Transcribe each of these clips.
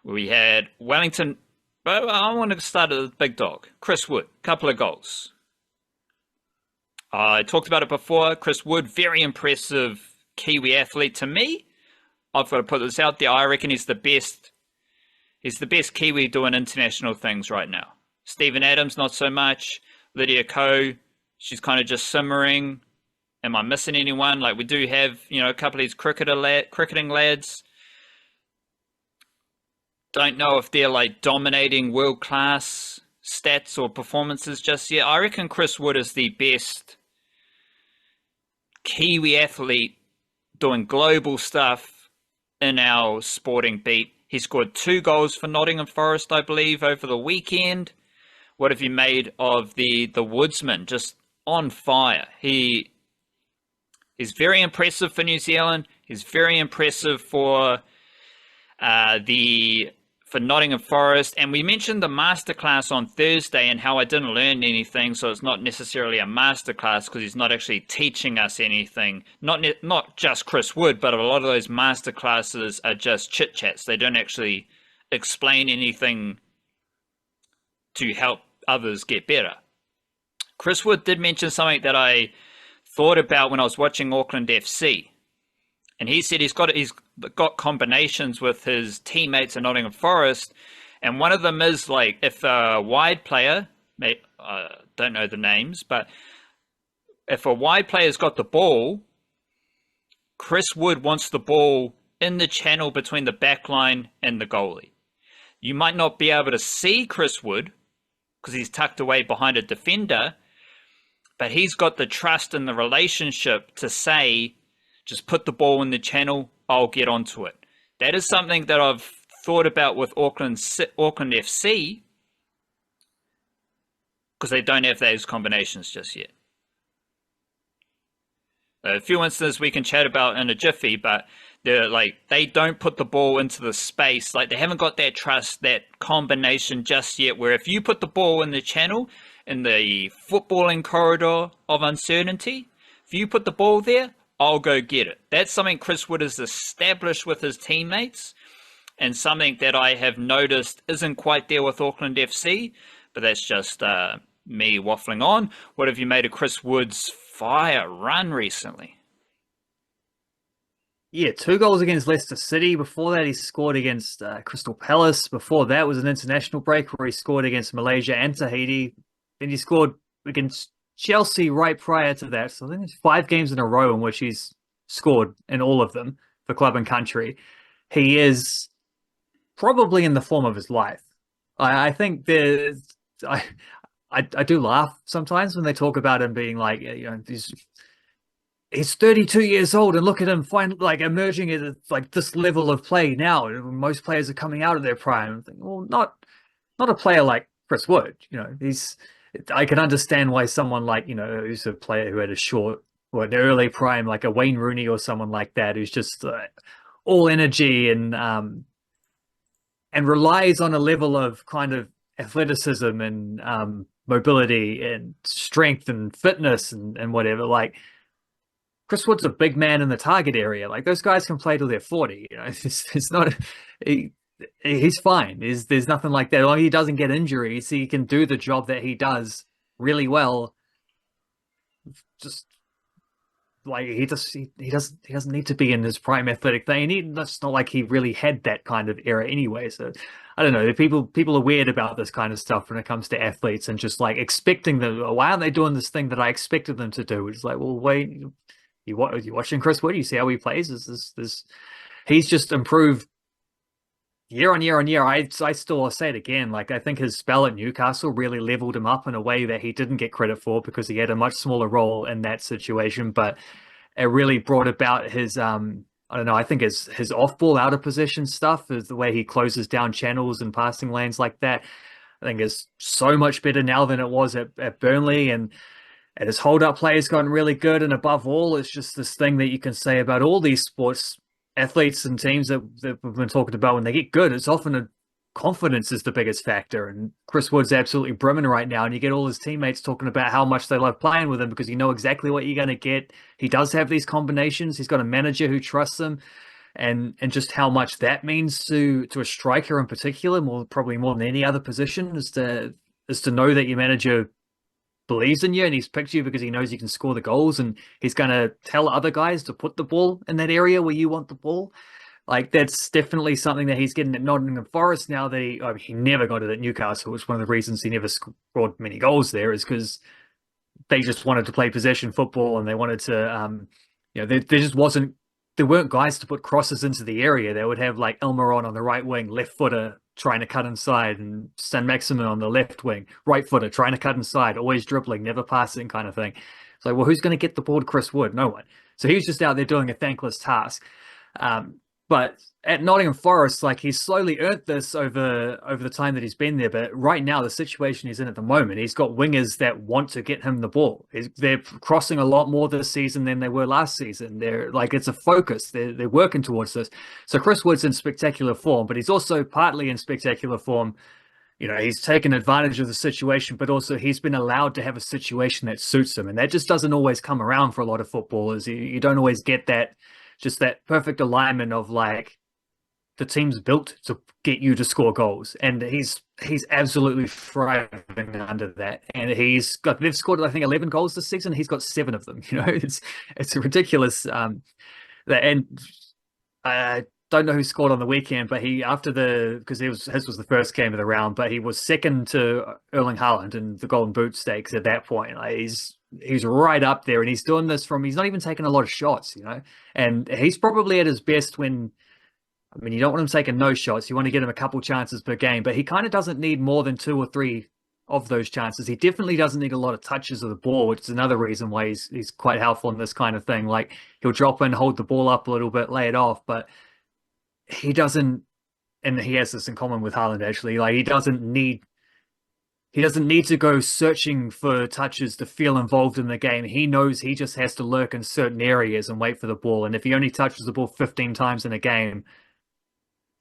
We had Wellington, but I want to start at the big dog. Chris Wood, couple of goals. I talked about it before. Chris Wood, very impressive Kiwi athlete to me. I've got to put this out there. I reckon he's the best. He's the best Kiwi doing international things right now. Stephen Adams, not so much. Lydia Ko, she's kind of just simmering. Am I missing anyone? Like, we do have, a couple of these cricketing lads. Don't know if they're like dominating world class stats or performances just yet. I reckon Chris Wood is the best Kiwi athlete doing global stuff in our sporting beat. He scored 2 goals for Nottingham Forest, I believe, over the weekend. What have you made of the Woodsman? Just on fire. He's very impressive for New Zealand. He's very impressive for Nottingham Forest. And we mentioned the masterclass on Thursday and how I didn't learn anything, so it's not necessarily a masterclass because he's not actually teaching us anything. Not just Chris Wood, but a lot of those masterclasses are just chit-chats. They don't actually explain anything to help others get better. Chris Wood did mention something that I thought about when I was watching Auckland FC. And he said he's got combinations with his teammates in Nottingham Forest, and one of them is like if a wide player, don't know the names, but if a wide player's got the ball, Chris Wood wants the ball in the channel between the back line and the goalie. You might not be able to see Chris Wood because he's tucked away behind a defender, but he's got the trust and the relationship to say, just put the ball in the channel, I'll get onto it. That is something that I've thought about with Auckland FC because they don't have those combinations just yet. A few instances we can chat about in a jiffy, but they don't put the ball into the space. Like, they haven't got that trust, that combination just yet, where if you put the ball in the channel, in the footballing corridor of uncertainty, if you put the ball there, I'll go get it. That's something Chris Wood has established with his teammates, and something that I have noticed isn't quite there with Auckland FC, but that's just me waffling on. What have you made of Chris Wood's fire run recently? Yeah, 2 goals against Leicester City. Before that, he scored against Crystal Palace. Before that was an international break where he scored against Malaysia and Tahiti. Then he scored against Chelsea right prior to that. So I think it's 5 games in a row in which he's scored in all of them for club and country. He is probably in the form of his life. I think I do laugh sometimes when they talk about him being like, he's 32 years old and look at him emerging at like this level of play now. Most players are coming out of their prime. I'm thinking, well, not a player like Chris Wood. I can understand why someone like, who's a player who had an early prime, like a Wayne Rooney or someone like that, who's just all energy and relies on a level of kind of athleticism and mobility and strength and fitness and whatever. Like, Chris Wood's a big man in the target area. Like, those guys can play till they're 40. It's not. He's fine. There's nothing like that. As long as he doesn't get injuries, he can do the job that he does really well. Just like he doesn't need to be in his prime athletic thing. That's not like he really had that kind of era anyway. So I don't know. People are weird about this kind of stuff when it comes to athletes and just like expecting them. Why aren't they doing this thing that I expected them to do? It's like, well, wait, you watching Chris Wood? You see how he plays? He's just improved year on year on year. I still say it again. Like, I think his spell at Newcastle really leveled him up in a way that he didn't get credit for because he had a much smaller role in that situation. But it really brought about his I don't know. I think his off ball out of position stuff is the way he closes down channels and passing lanes like that. I think is so much better now than it was at Burnley, and his hold up play has gotten really good. And above all, it's just this thing that you can say about all these sports athletes and teams that we've been talking about. When they get good, it's often confidence is the biggest factor. And Chris Wood's absolutely brimming right now. And you get all his teammates talking about how much they love playing with him because you know exactly what you're going to get. He does have these combinations. He's got a manager who trusts him. and just how much that means to a striker in particular, probably more than any other position, is to know that your manager believes in you and he's picked you because he knows you can score the goals and he's going to tell other guys to put the ball in that area where you want the ball. Like that's definitely something that he's getting at Nottingham Forest now that he never got it at Newcastle, which is one of the reasons he never scored many goals there is because they just wanted to play possession football and they wanted to, there just wasn't, there weren't guys to put crosses into the area. They would have like Elmeron on the right wing, left footer trying to cut inside, and San Maximin on the left wing, right footer trying to cut inside, always dribbling, never passing kind of thing. It's like, well, who's going to get the ball to Chris Wood? No one. So he was just out there doing a thankless task. But at Nottingham Forest, like he's slowly earned this over the time that he's been there. But right now, the situation he's in at the moment, he's got wingers that want to get him the ball. They're crossing a lot more this season than they were last season. They're like it's a focus. They're working towards this. So Chris Wood's in spectacular form, but he's also partly in spectacular form. He's taken advantage of the situation, but also he's been allowed to have a situation that suits him, and that just doesn't always come around for a lot of footballers. You don't always get that. Just that perfect alignment of like the team's built to get you to score goals, and he's absolutely thriving under that. And they've scored I think 11 goals this season. He's got 7 of them. It's ridiculous. And I don't know who scored on the weekend, but because his was the first game of the round, but he was second to Erling Haaland in the Golden Boot stakes at that point. Like he's right up there, and he's doing this he's not even taking a lot of shots, and he's probably at his best when, I mean, you don't want him taking no shots. You want to get him a couple chances per game, but he kind of doesn't need more than 2 or 3 of those chances. He definitely doesn't need a lot of touches of the ball, which is another reason why he's quite helpful in this kind of thing. Like he'll drop in, hold the ball up a little bit, lay it off, but he doesn't, and he has this in common with Haaland actually, like he doesn't need to go searching for touches to feel involved in the game. He knows he just has to lurk in certain areas and wait for the ball. And if he only touches the ball 15 times in a game,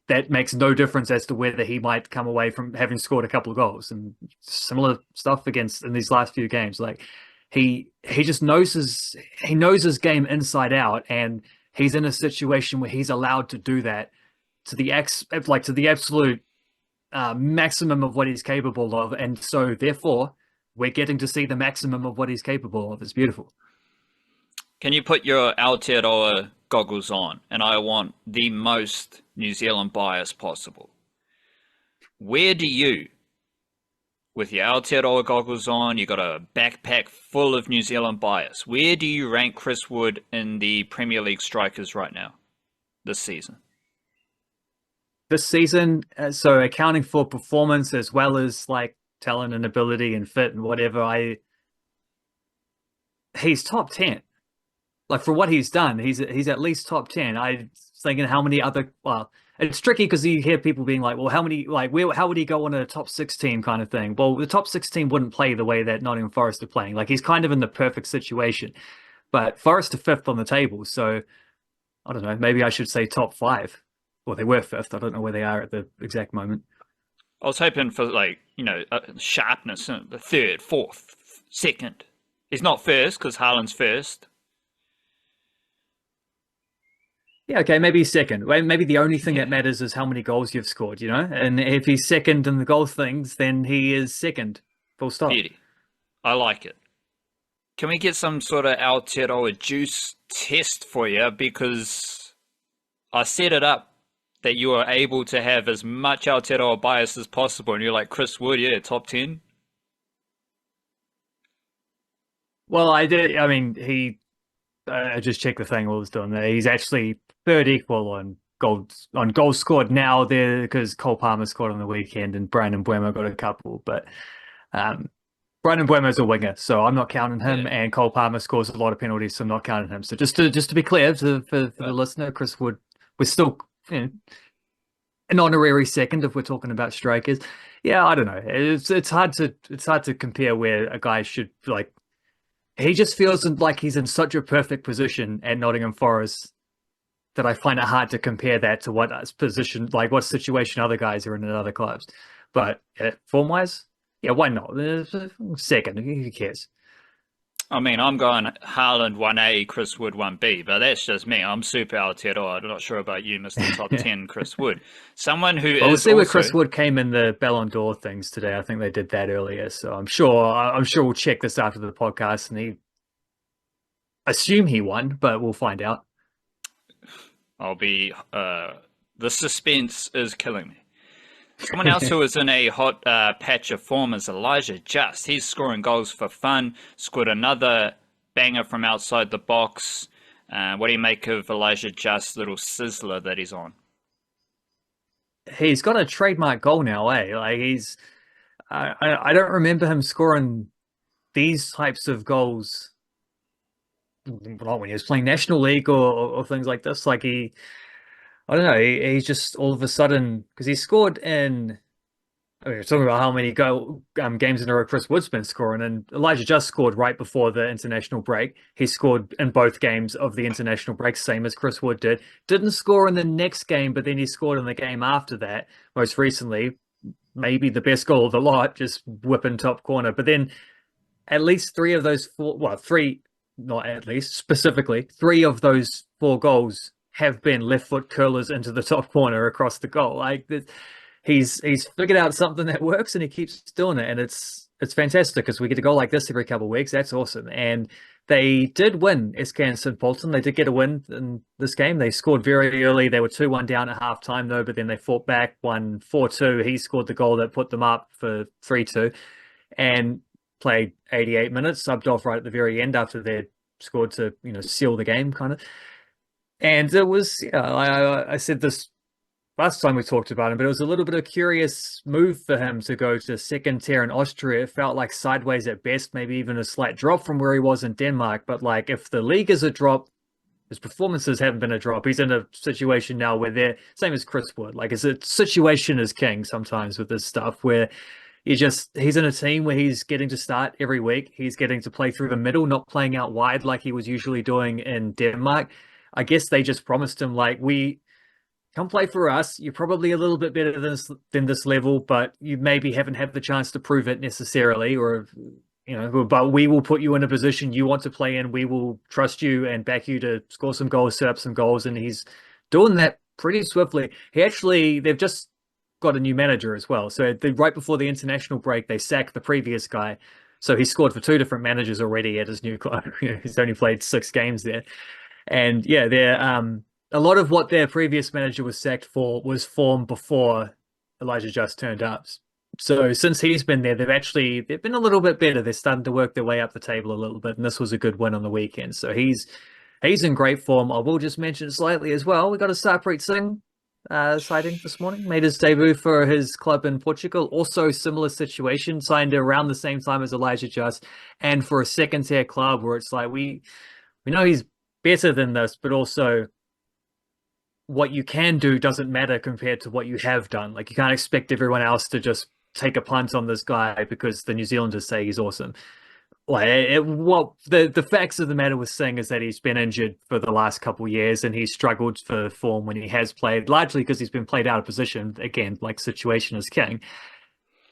that makes no difference as to whether he might come away from having scored a couple of goals. And similar stuff in these last few games. Like he just knows his game inside out, and he's in a situation where he's allowed to do that to the absolute maximum of what he's capable of, and so therefore we're getting to see the maximum of what he's capable of. It's beautiful. Can you put your Aotearoa goggles on? And I want the most New Zealand bias possible. Where do you, with your Aotearoa goggles on, you got a backpack full of New Zealand bias, where do you rank Chris Wood in the Premier League strikers right now, this season? This season, so accounting for performance as well as like talent and ability and fit and whatever, he's top 10. Like for what he's done, he's at least top 10. I was thinking how many other, well, it's tricky because you hear people being like, well, how would he go on a top 6 team kind of thing? Well, the top 6 team wouldn't play the way that Nottingham Forest are playing. Like he's kind of in the perfect situation, but Forest are 5th on the table. So I don't know, maybe I should say top 5. Well, they were 5th. I don't know where they are at the exact moment. I was hoping for sharpness in the 3rd, 4th, 2nd. He's not first because Haaland's first. Yeah, okay, maybe he's 2nd. Maybe the only thing that matters is how many goals you've scored, And if he's 2nd in the goal things, then he is 2nd. Full stop. Beauty. I like it. Can we get some sort of Aotearoa juice test for you? Because I set it up that you are able to have as much Aotearoa bias as possible, and you're like, Chris Wood, yeah, top 10. Well, I did. I mean, I just checked the thing I was doing there. He's actually 3rd equal on goals scored now there because Cole Palmer scored on the weekend and Brandon Mbeumo got a couple. But Brandon Mbeumo's a winger, so I'm not counting him. Yeah. And Cole Palmer scores a lot of penalties, so I'm not counting him. So just to be clear for the listener, Chris Wood, we're still an honorary 2nd if we're talking about strikers. Yeah, I don't know. It's hard to compare where a guy should like. He just feels like he's in such a perfect position at Nottingham Forest that I find it hard to compare that to what situation other guys are in at other clubs. But form-wise, yeah, why not? 2nd, who cares? I mean, I'm going Haaland 1A, Chris Wood 1B, but that's just me. I'm super Aotearoa. I'm not sure about you, Mr. Top 10, Chris Wood. Someone who Well, we'll is see where Chris also, Wood came in the Ballon d'Or things today. I think they did that earlier, so I'm sure we'll check this after the podcast, and he assume he won, but we'll find out. I'll be, the suspense is killing me. Someone else who is in a hot patch of form is Elijah Just. He's scoring goals for fun, scored another banger from outside the box. What do you make of Elijah Just's little sizzler that he's on? He's got a trademark goal now, eh? Like I don't remember him scoring these types of goals, not when he was playing National League or things like this. Like I don't know, he's just all of a sudden, because he scored in. I mean, we're talking about how many games in a row Chris Wood's been scoring, and Elijah just scored right before the international break. He scored in both games of the international break, same as Chris Wood did. Didn't score in the next game, but then he scored in the game after that. Most recently, maybe the best goal of the lot, just whipping top corner. But then at least three of those four, well, three, not at least, specifically, three of those four goals have been left foot curlers into the top corner across the goal. Like he's figured out something that works and he keeps doing it, and it's fantastic because we get a goal like this every couple of weeks. That's awesome. And they did win SK and St. Polton. They did get a win in this game. They scored very early. They were 2-1 down at halftime though, but then they fought back, won 4-2. He scored the goal that put them up for 3-2 and played 88 minutes, subbed off right at the very end after they scored to, seal the game kind of. And it was, I said this last time we talked about him, but it was a little bit of a curious move for him to go to second tier in Austria. It felt like sideways at best, maybe even a slight drop from where he was in Denmark. But like, if the league is a drop, his performances haven't been a drop. He's in a situation now where they're same as Chris Wood. Like, it's a situation is king sometimes with this stuff where he's in a team where he's getting to start every week. He's getting to play through the middle, not playing out wide like he was usually doing in Denmark. I guess they just promised him, like, we come play for us. You're probably a little bit better than this level, but you maybe haven't had the chance to prove it necessarily, or but we will put you in a position you want to play in. We will trust you and back you to score some goals, set up some goals, and he's doing that pretty swiftly. They've just got a new manager as well. So right before the international break, they sacked the previous guy. So he scored for two different managers already at his new club. He's only played 6 games there. And yeah, they're a lot of what their previous manager was sacked for was formed before Elijah Just turned up. So since he's been there, they've been a little bit better. They're starting to work their way up the table a little bit, and this was a good win on the weekend. So he's in great form. I will just mention slightly as well, we got a Sarpreet Singh sighting this morning. Made his debut for his club in Portugal. Also similar situation, signed around the same time as Elijah Just, and for a second tier club where it's like we know he's better than this, but also what you can do doesn't matter compared to what you have done. Like, you can't expect everyone else to just take a punt on this guy because the New Zealanders say he's awesome. Like, the facts of the matter with Singh is that he's been injured for the last couple of years and he's struggled for form when he has played, largely because he's been played out of position. Again, like, situation is king.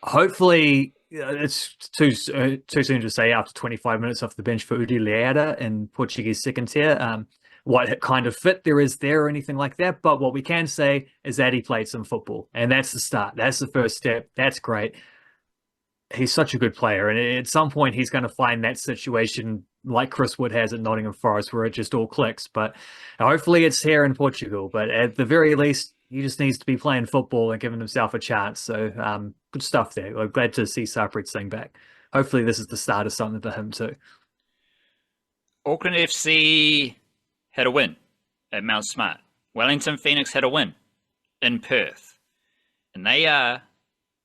Hopefully, it's too soon to say after 25 minutes off the bench for Udi Leada in Portuguese second tier. What kind of fit there is there or anything like that. But what we can say is that he played some football, and that's the start. That's the first step. That's great. He's such a good player, and at some point he's going to find that situation like Chris Wood has at Nottingham Forest where it just all clicks. But hopefully it's here in Portugal. But at the very least, he just needs to be playing football and giving himself a chance. So good stuff there. I'm glad to see Sarpreet Singh back. Hopefully this is the start of something for him too. Auckland FC had a win at Mount Smart. Wellington Phoenix had a win in Perth. And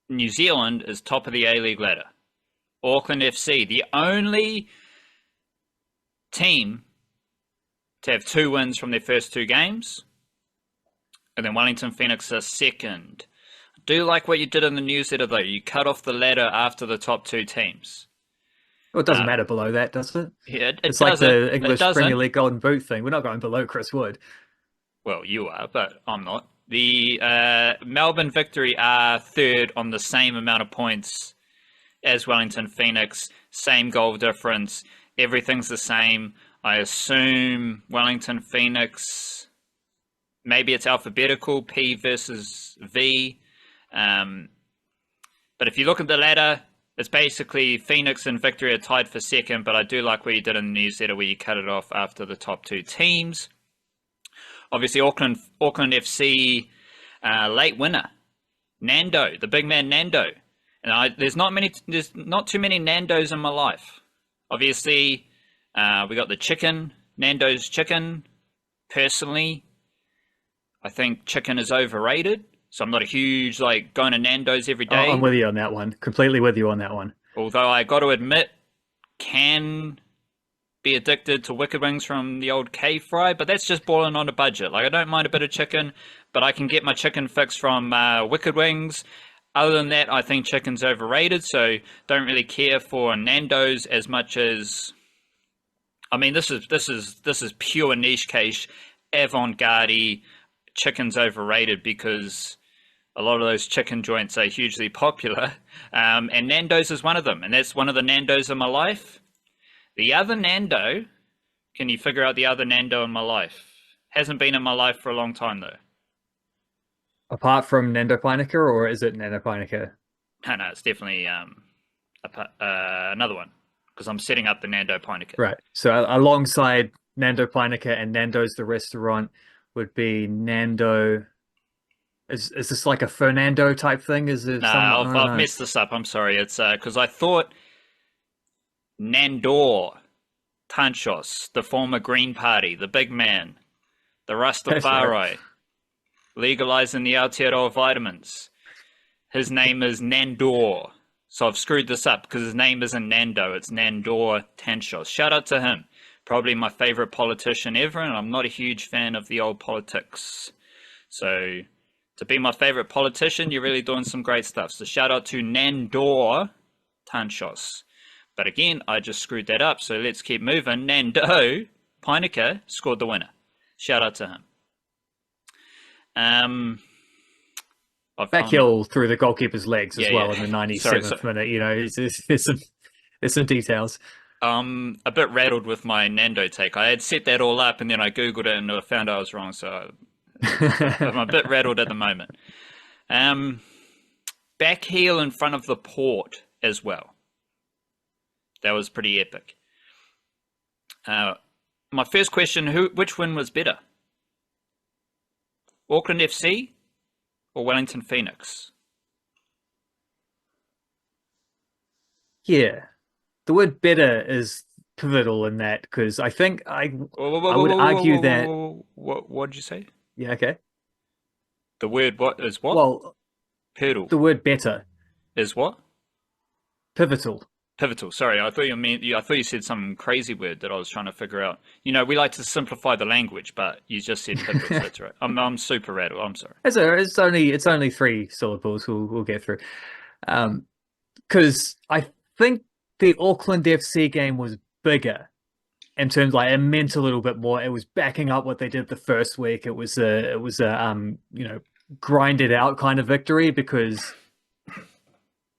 New Zealand is top of the A-League ladder. Auckland FC, the only team to have 2 wins from their first 2 games. And then Wellington Phoenix are second. I do like what you did in the newsletter, though. You cut off the ladder after the top 2 teams. Well, it doesn't matter below that, does it? Yeah, it's like the English Premier League Golden Boot thing. We're not going below Chris Wood. Well, you are, but I'm not. The Melbourne Victory are third on the same amount of points as Wellington Phoenix, same goal difference. everything's the same. I assume Wellington, Phoenix, maybe it's alphabetical, P versus V. But if you look at the ladder, it's basically Phoenix and Victory are tied for second, but I do like what you did in the newsletter where you cut it off after the top two teams. Obviously, Auckland FC late winner, Nando, the big man Nando. And there's not too many Nandos in my life. Obviously, we got the chicken, Nando's chicken. Personally, I think chicken is overrated. So I'm not a huge, like, going to Nando's every day. I'm with you on that one. Completely with you on that one. Although I got to admit, can be addicted to Wicked Wings from the old cave fry, but that's just boiling on a budget. Like, I don't mind a bit of chicken, but I can get my chicken fix from Wicked Wings. Other than that, I think chicken's overrated, so don't really care for Nando's as much as... I mean, this is pure niche cache, avant-garde. Chicken's overrated because a lot of those chicken joints are hugely popular, and Nando's is one of them, and that's one of the Nando's in my life. The other Nando, can you figure out the other Nando in my life? Hasn't been in my life for a long time though. Apart from Nando Pinecker, or is it Nando Pinecker? No, it's definitely another one, because I'm setting up the Nando Pinecker. Right. So alongside Nando Pinecker and Nando's the restaurant would be Nando. Is this like a Fernando type thing? Is it? No, I've messed this up. I'm sorry. It's because I thought Nandor Tanchos, the former Green Party, the big man, the Rastafari, legalizing the Aotearoa vitamins. His name is Nandor. So I've screwed this up because his name isn't Nando, it's Nandor Tanchos. Shout out to him. Probably my favorite politician ever, and I'm not a huge fan of the old politics. So to be my favorite politician, you're really doing some great stuff. So shout out to Nandor Tanchos. But again, I just screwed that up, so let's keep moving. Nando Pinecker scored the winner. Shout out to him. Backheel through the goalkeeper's legs as well in the 97th minute. You know, there's some details. A bit rattled with my Nando take. I had set that all up and then I Googled it and I found I was wrong, so I'm a bit rattled at the moment. Back heel in front of the port as well. That was pretty epic. My first question, which win was better? Auckland FC or Wellington Phoenix? Yeah. The word better is pivotal in that, because I think I would argue that... What did you say? Yeah, okay. The word what is what? Well, pivotal. The word better is what? Pivotal. Pivotal. Sorry, I thought you said some crazy word that I was trying to figure out. You know, we like to simplify the language, but you just said pivotal. So that's right. I'm super rattled. I'm sorry. It's only 3 syllables. We'll get through. Because I think the Auckland FC game was bigger in terms, like, it meant a little bit more. It was backing up what they did the first week. It was a grinded out kind of victory, because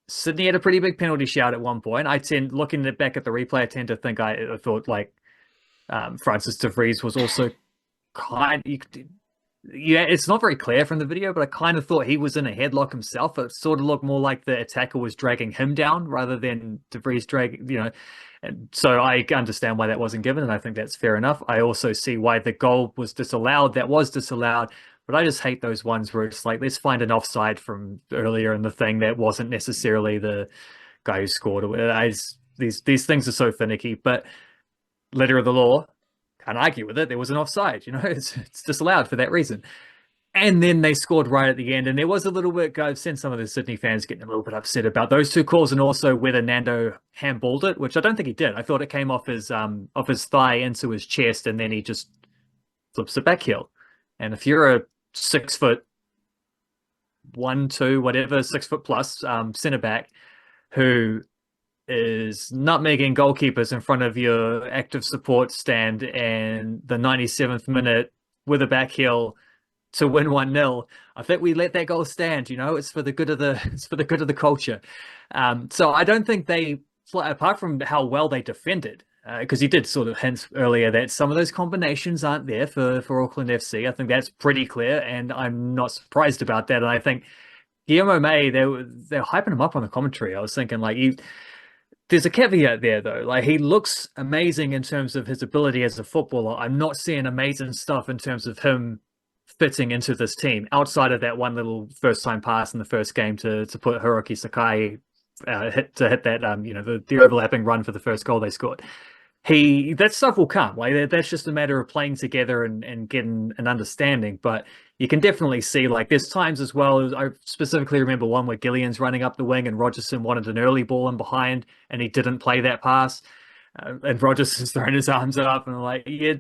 Sydney had a pretty big penalty shout at one point. Looking back at the replay, I tend to think I thought like Francis de Vries was also it's not very clear from the video, but I kind of thought he was in a headlock himself. It sort of looked more like the attacker was dragging him down rather than de Vries and so I understand why that wasn't given, and I think that's fair enough. I also see why the goal was disallowed. That was disallowed, but I just hate those ones where it's like, let's find an offside from earlier in the thing that wasn't necessarily the guy who scored. These things are so finicky, but letter of the law, can't argue with it. There was an offside, it's disallowed for that reason. And then they scored right at the end, and there was a little bit, I've seen some of the Sydney fans getting a little bit upset about those 2 calls, and also whether Nando handballed it, which I don't think he did. I thought it came off his thigh into his chest, and then he just flips it back heel. And if you're a 6'1", 2, whatever, 6 foot plus centre back who is nutmegging goalkeepers in front of your active support stand and the 97th minute with a back heel to win 1-0, I think we let that goal stand. It's for the good of the culture. So I don't think they, apart from how well they defended, because he did sort of hint earlier that some of those combinations aren't there for Auckland FC. I think that's pretty clear, and I'm not surprised about that. And I think Guillermo May, they're hyping him up on the commentary. I was thinking like there's a caveat there though. Like he looks amazing in terms of his ability as a footballer. I'm not seeing amazing stuff in terms of him fitting into this team outside of that one little first time pass in the first game to put Hiroki Sakai hit that the overlapping run for the first goal they scored. That stuff will come. Like that's just a matter of playing together and getting an understanding. But you can definitely see like there's times as well. I specifically remember one where Gillian's running up the wing and Rogerson wanted an early ball in behind and he didn't play that pass. And Rogerson's throwing his arms up and like, yeah,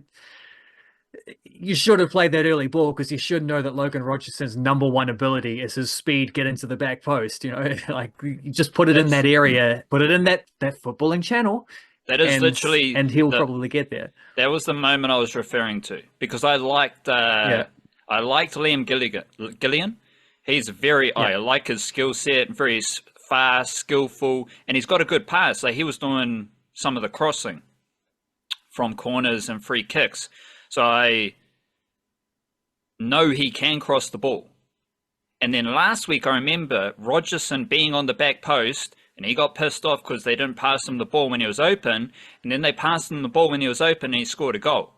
you should have played that early ball because you should know that Logan Rogerson's number one ability is his speed, get into the back post. You know, like you just put it in that area, put it in that footballing channel. That is literally, and he'll probably get there. That was the moment I was referring to because I liked Liam Gillian. He's I like his skill set, very fast, skillful, and he's got a good pass. Like he was doing some of the crossing from corners and free kicks. So I know he can cross the ball. And then last week, I remember Rogerson being on the back post, and he got pissed off because they didn't pass him the ball when he was open, and then they passed him the ball when he was open, and he scored a goal.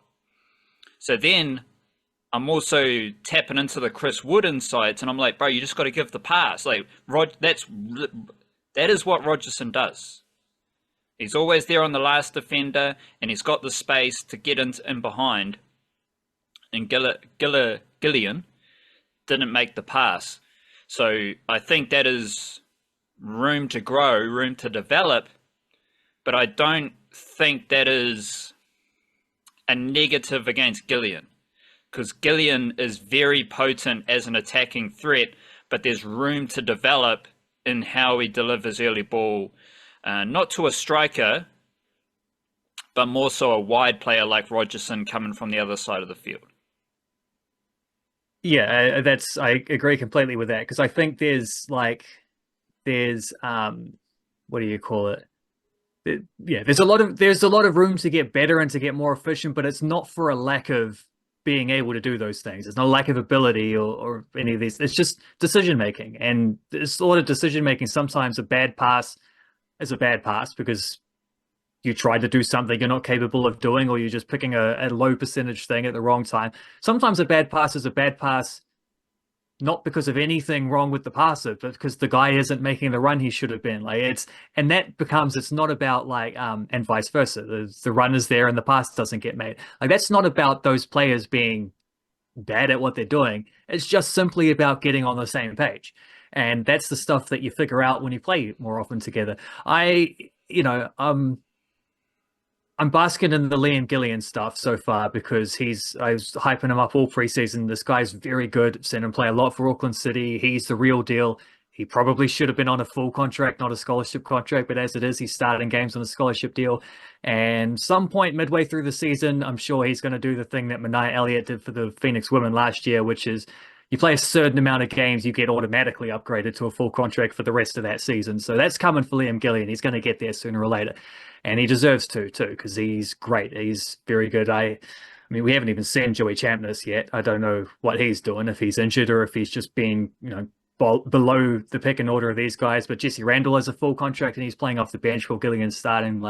So then I'm also tapping into the Chris Wood insights, and I'm like, bro, you just got to give the pass. Like that is what Rogerson does. He's always there on the last defender, and he's got the space to get in behind. And Gillian didn't make the pass. So I think that is room to grow, room to develop, but I don't think that is a negative against Gillian, because Gillian is very potent as an attacking threat, but there's room to develop in how he delivers early ball. Not to a striker, but more so a wide player like Rogerson coming from the other side of the field. Yeah, I agree completely with that because I think there's what do you call it? There's a lot of room to get better and to get more efficient, but it's not for a lack of being able to do those things. It's not a lack of ability or any of these. It's just decision making, and there's a lot of decision making. Sometimes a bad pass is a bad pass because you tried to do something you're not capable of doing, or you're just picking a low percentage thing at the wrong time. Sometimes a bad pass is a bad pass, not because of anything wrong with the passer, but because the guy isn't making the run he should have been. It's not about and vice versa. The run is there and the pass doesn't get made. Like that's not about those players being bad at what they're doing. It's just simply about getting on the same page. And that's the stuff that you figure out when you play more often together. I'm basking in the Liam Gillian stuff so far because I was hyping him up all preseason. This guy's very good. Seen him play a lot for Auckland City. He's the real deal. He probably should have been on a full contract, not a scholarship contract, but as it is, he's starting games on a scholarship deal. And some point midway through the season, I'm sure he's going to do the thing that Mania Elliott did for the Phoenix women last year, which is you play a certain amount of games, you get automatically upgraded to a full contract for the rest of that season. So that's coming for Liam Gillian. He's going to get there sooner or later. And he deserves to, too, because he's great. He's very good. I mean, we haven't even seen Joey Champness yet. I don't know what he's doing, if he's injured or if he's just being, below the pecking order of these guys. But Jesse Randall has a full contract and he's playing off the bench while Gillian's starting.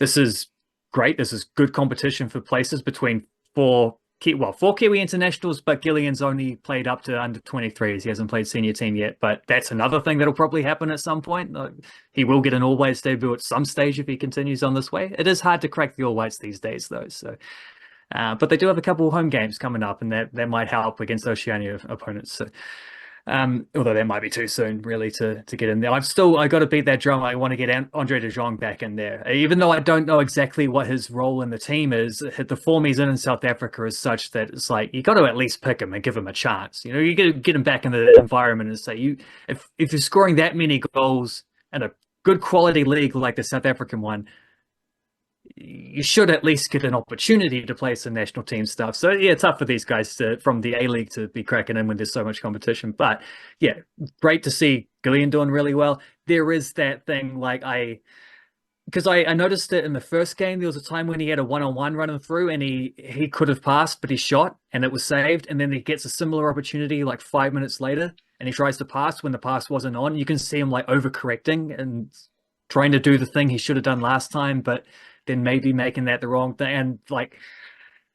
This is great. This is good competition for places between four Kiwi internationals, but Gillian's only played up to under 23s. He hasn't played senior team yet, but that's another thing that'll probably happen at some point. He will get an All Whites debut at some stage if he continues on this way. It is hard to crack the All Whites these days, though. So, but they do have a couple of home games coming up, and that might help against Oceania opponents. So, although that might be too soon, really, to get in there. I got to beat that drum. I want to get Andre De Jong back in there, even though I don't know exactly what his role in the team is. The form he's in South Africa is such that it's like you got to at least pick him and give him a chance. You got to get him back in the environment and say, if you're scoring that many goals in a good quality league like the South African one, you should at least get an opportunity to play some national team stuff. So yeah, it's tough for these guys from the A-League to be cracking in when there's so much competition. But yeah, great to see Gillian doing really well. There is that thing because I noticed it in the first game. There was a time when he had a one-on-one running through, and he could have passed, but he shot, and it was saved. And then he gets a similar opportunity like 5 minutes later, and he tries to pass when the pass wasn't on. You can see him like overcorrecting and trying to do the thing he should have done last time, but then maybe making that the wrong thing. And like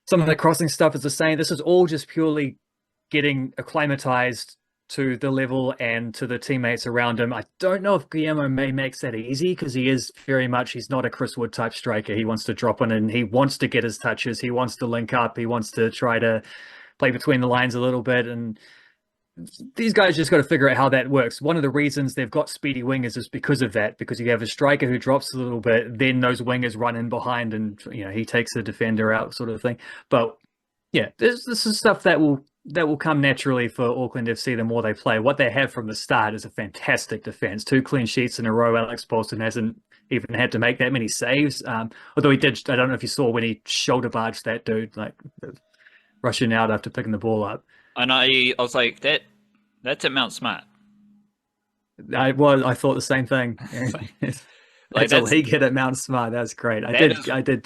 some of the crossing stuff is the same. This is all just purely getting acclimatized to the level and to the teammates around him. I don't know if Guillermo May makes that easy because he is very much, he's not a Chris Wood type striker. He wants to drop in and he wants to get his touches. He wants to link up. He wants to try to play between the lines a little bit. And these guys just got to figure out how that works. One of the reasons they've got speedy wingers is because of that, because you have a striker who drops a little bit, then those wingers run in behind and, you know, he takes the defender out sort of thing. But yeah, this is stuff that will come naturally for Auckland FC the more they play. What they have from the start is a fantastic defense. 2 clean sheets in a row. Alex Paulson hasn't even had to make that many saves. Although he did, I don't know if you saw when he shoulder barged that dude, like rushing out after picking the ball up. And I was like, that's at Mount Smart. I thought the same thing. Like, that's a league hit at Mount Smart. That's great. I did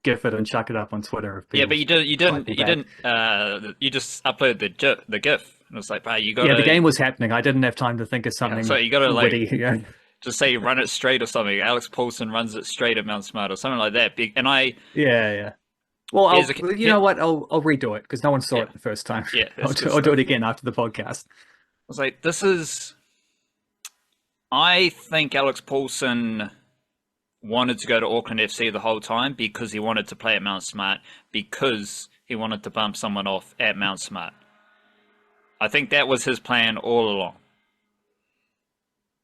gif it and chuck it up on Twitter. Yeah, but you didn't. You just uploaded the gif. And it was like, bro, you got. Yeah, the game was happening. I didn't have time to think of something. So you got to like witty, just say run it straight or something. Alex Paulson runs it straight at Mount Smart or something like that. And I. Yeah. Well, you know what? I'll redo it because no one saw it the first time. Yeah, I'll do it again after the podcast. I was like, this is. I think Alex Paulson wanted to go to Auckland FC the whole time because he wanted to play at Mount Smart, because he wanted to bump someone off at Mount Smart. I think that was his plan all along.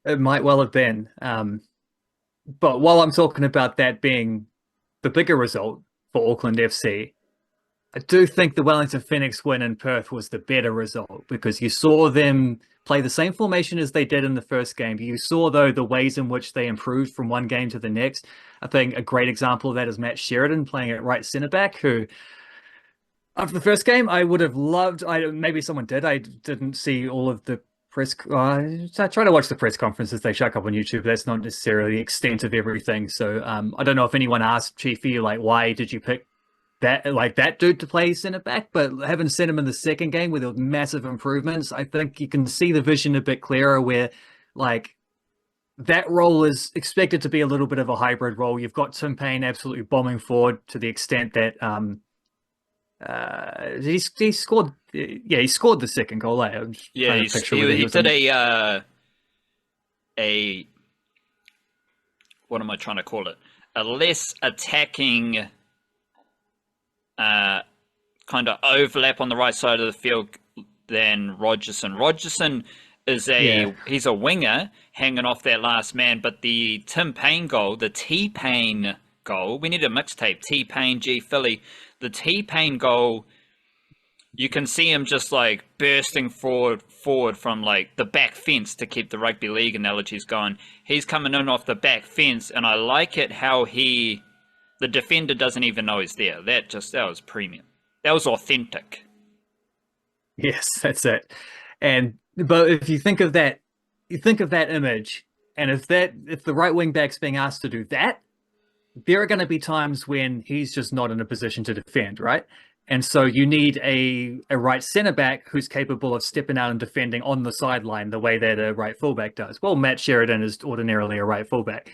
It might well have been. But while I'm talking about that being the bigger result for Auckland FC, I do think the Wellington Phoenix win in Perth was the better result because you saw them play the same formation as they did in the first game. You saw, though, the ways in which they improved from one game to the next. I think a great example of that is Matt Sheridan playing at right centre-back, who, after the first game, I would have loved... maybe someone did. I didn't see all of the press... I try to watch the press conferences they chuck up on YouTube. That's not necessarily the extent of everything. So I don't know if anyone asked Chiefy, like, why did you pick that dude to play center back, but having seen him in the second game with massive improvements, I think you can see the vision a bit clearer where like that role is expected to be a little bit of a hybrid role. You've got Tim Payne absolutely bombing forward to the extent that he scored the second goal. He did a what am I trying to call it? A less attacking kind of overlap on the right side of the field than Rogerson. Rogerson is he's a winger hanging off that last man, but the Tim Payne goal, the T-Payne goal, we need a mixtape, T-Payne, G Philly, the T-Payne goal, you can see him just like bursting forward from like the back fence, to keep the rugby league analogies going. He's coming in off the back fence, and I like it how the defender doesn't even know he's there. That was premium. That was authentic. Yes, that's it. But if you think of that, image, and if the right wing back's being asked to do that, there are going to be times when he's just not in a position to defend, right? And so you need a right centre back who's capable of stepping out and defending on the sideline the way that a right fullback does. Well, Matt Sheridan is ordinarily a right fullback.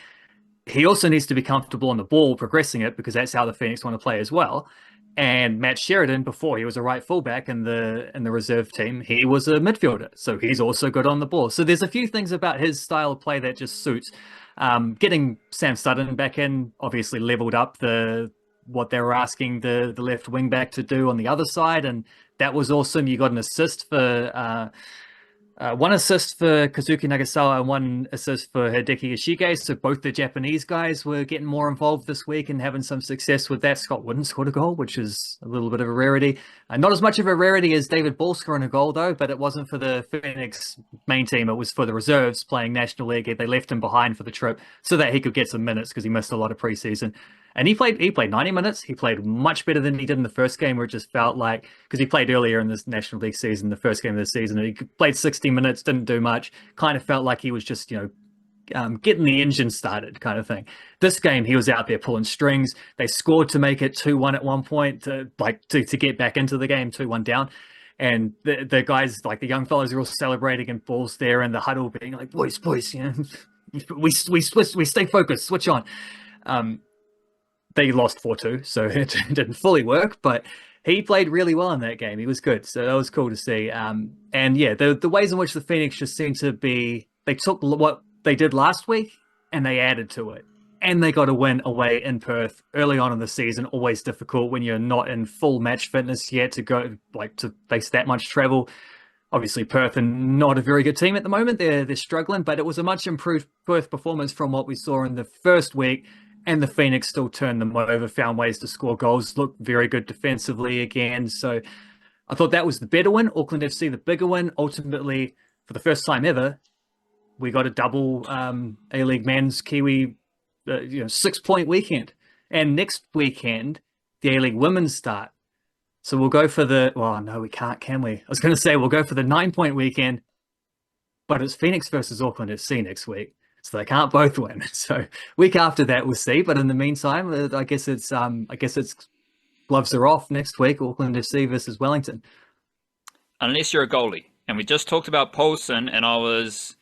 He also needs to be comfortable on the ball, progressing it, because that's how the Phoenix want to play as well. And Matt Sheridan, before he was a right fullback in the reserve team, he was a midfielder, so he's also good on the ball. So there's a few things about his style of play that just suits. Getting Sam Sutton back in obviously leveled up what they were asking the left wing back to do on the other side, and that was awesome. You got an assist for one assist for Kazuki Nagasawa and one assist for Hideki Ishige. So both the Japanese guys were getting more involved this week and having some success with that. Scott Wooden scored a goal, which is a little bit of a rarity. Not as much of a rarity as David Ball scoring a goal, though, but it wasn't for the Phoenix main team. It was for the reserves playing National League. They left him behind for the trip so that he could get some minutes because he missed a lot of preseason. And he played 90 minutes. He played much better than he did in the first game, where it just felt like, because he played earlier in this National League season, the first game of the season, he played 60 minutes, didn't do much, kind of felt like he was just, getting the engine started kind of thing. This game, he was out there pulling strings. They scored to make it 2-1 at one point, to get back into the game, 2-1 down. And the guys, like the young fellas, are all celebrating and balls there in the huddle, being like, boys, we stay focused, switch on. They lost 4-2, so it didn't fully work, but he played really well in that game. He was good, so that was cool to see. And yeah, the ways in which the Phoenix just seem to be, they took what they did last week and they added to it. And they got a win away in Perth early on in the season. Always difficult when you're not in full match fitness yet to go, like, to face that much travel. Obviously, Perth are not a very good team at the moment. They're struggling, but it was a much improved Perth performance from what we saw in the first week. And the Phoenix still turned them over, found ways to score goals, looked very good defensively again. So I thought that was the better win. Auckland FC, the bigger win. Ultimately, for the first time ever, we got a double A-League men's Kiwi 6-point weekend. And next weekend, the A-League women's start. So we'll go for well, no, we can't, can we? I was going to say we'll go for the 9-point weekend, but it's Phoenix versus Auckland FC next week. So they can't both win. So week after that, we'll see. But in the meantime, I guess it's gloves are off next week, Auckland FC versus Wellington. Unless you're a goalie. And we just talked about Paulson, and I was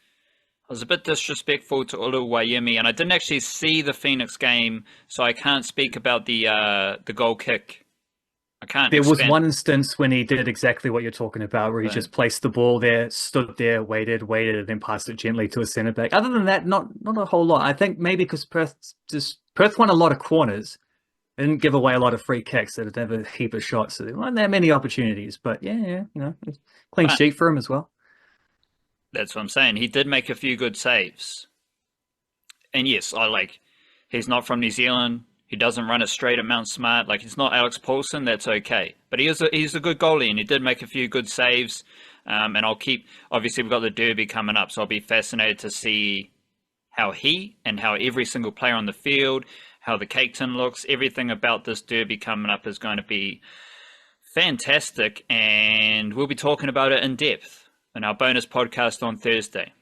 a bit disrespectful to Ulu Wayemi, and I didn't actually see the Phoenix game, so I can't speak about the goal kick. I can't. There was one instance when he did exactly what you're talking about, where he just placed the ball there, stood there, waited, and then passed it gently to a centre back. Other than that, not a whole lot. I think maybe because Perth won a lot of corners, they didn't give away a lot of free kicks. They didn't have a heap of shots, so there weren't that many opportunities. But yeah, clean sheet for him as well. That's what I'm saying. He did make a few good saves. And yes, he's not from New Zealand. He doesn't run it straight at Mount Smart. Like, he's not Alex Paulson. That's okay. But he's a good goalie, and he did make a few good saves. And obviously we've got the Derby coming up, so I'll be fascinated to see how he and how every single player on the field, how the cake tin looks, everything about this Derby coming up is going to be fantastic. And we'll be talking about it in depth in our bonus podcast on Thursday.